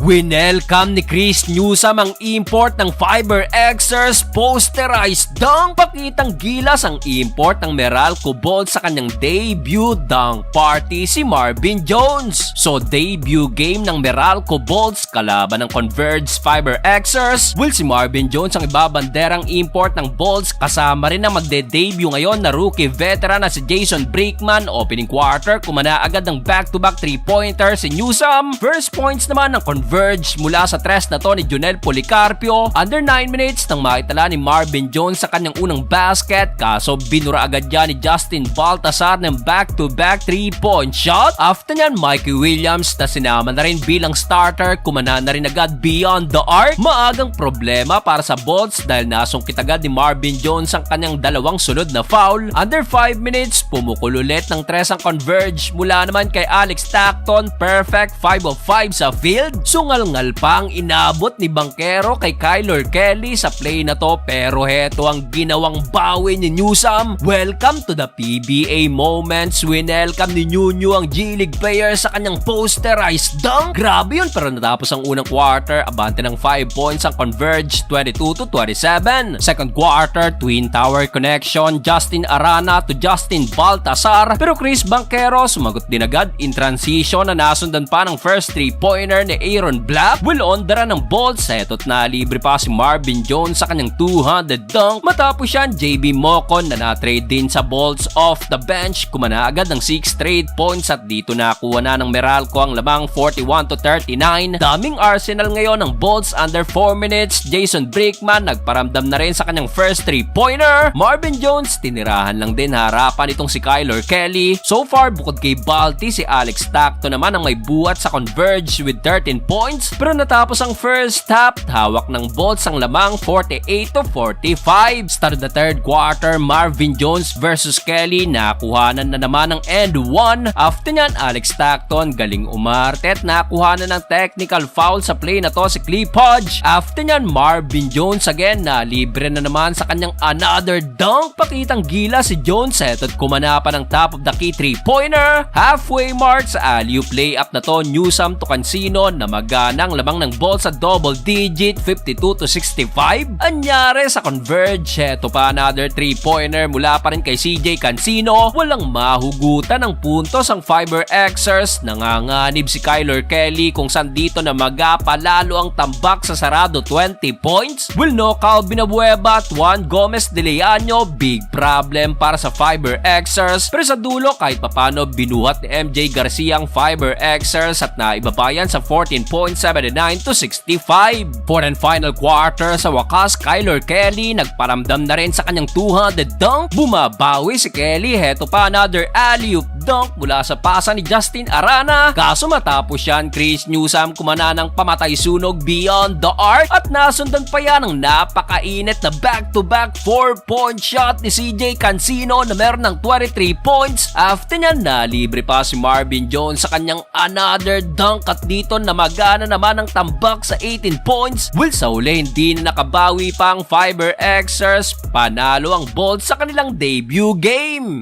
Winelcome ni Chris Newsome ang import ng Fiber Xers Posterized dunk. Pakitang gilas ang import ng Meralco Bolt sa kanyang debut dunk party si Marvin Jones. So debut game ng Meralco Bolts kalaban ng Converge Fiber Xers. Si Marvin Jones ang ibabanderang import ng Bolts, kasama rin ang magde-debut ngayon na rookie veteran na si Jason Brickman. Opening quarter, kumana agad ng back-to-back 3-pointer si Newsome. First points naman ng Converge mula sa tres na to ni Jonel Policarpio. Under 9 minutes nang makitala ni Marvin Jones sa kanyang unang basket, kaso binura agad yan ni Justin Baltasar ng back-to-back 3-point shot. After nyan, Mikey Williams na sinama na rin bilang starter, kumana na rin agad beyond the arc. Maagang problema para sa Bolts dahil nasungkit agad ni Marvin Jones ang kanyang dalawang sunod na foul. Under 5 minutes, pumukul ulit ng tres ang Converge mula naman kay Alex Stockton. Perfect 5 of 5 sa field. Sungal-ngal pa ang inabot ni Banchero kay Kyler Kelly sa play na to, pero heto ang ginawang bawi ni Newsome. Welcome to the PBA moments. Winelcome ni Nunyo ang G-League player sa kanyang posterized dunk. Grabe yun, pero natapos ang unang quarter, abante ng 5 points ang Converge, 22-27. Second quarter, Twin Tower connection, Justin Arana to Justin Baltasar, pero Chris Banchero sumagot din agad in transition na nasundan pa ng first 3-pointer ni Aaron Black. On the run ng Bolts, eto't na libre pa si Marvin Jones sa kanyang 200 dunk. Matapos yan, JB Mocon na na-trade din sa Bolts off the bench, kumana agad ng 6 straight points at dito nakuha na ng Meralco ang lamang 41-39. Daming arsenal ngayon ng Bolts under 4 minutes. Jason Brickman nagparamdam na rin sa kanyang first 3-pointer. Marvin Jones tinirahan lang din harapan itong si Kyler Kelly. So far, bukod kay Balti, si Alex Stockton naman ang may buhat sa Converge with 13 points. Pero natapos ang first half, hawak ng Bolts ang lamang 48-45. Start of the third quarter, Marvin Jones versus Kelly, nakuhanan na naman ng end 1. After nyan, Alex Stockton galing umarte at nakuhanan ng technical foul sa play na to si Cliff Hodge. After nyan, Marvin Jones again na libre na naman sa kanyang another dunk. Pakitang gilas si Jones, eto't kumana pa ng top of the key 3-pointer. Halfway mark sa alley-oop layup na to, Newsome to Cancino na maganang lamang ng Bolts sa double digit, 52-65. Anyari sa Converge, eto pa another 3-pointer mula pa rin kay CJ Cancino. Walang mahugutan ng puntos ang Fiber Xers. Nanganganib si Kyler Kelly kung saan dito na magapalalo ang tambak sa sarado 20 points. No Calvin Abueva at Juan Gomez de Leaño, big problem para sa Fiber Xers. Pero sa dulo, kahit papano binuhat ni MJ Garcia ang Fiber Xers at naibabayan sa 14.79-65. Fourth and final quarter, sa wakas, Kyler Kelly nagparamdam na rin sa kanyang 200 dunk. Bumabawi si Kelly, heto pa another alley-oop dunk mula sa pasa ni Justin Arana. Kaso matapos yan, Chris Newsome kumana ng pamatay sunog beyond the arc at nasundan pa yan ng napakainit na back-to-back 4-point shot ni CJ Cancino na meron ng 23 points. After nyan, nalibre pa si Marvin Jones sa kanyang another dunk at dito namagana naman ang tambak sa 18 points. Sa uli, hindi na nakabawi pa ang Fiber Xers. Panalo ang Bolts sa kanilang debut game.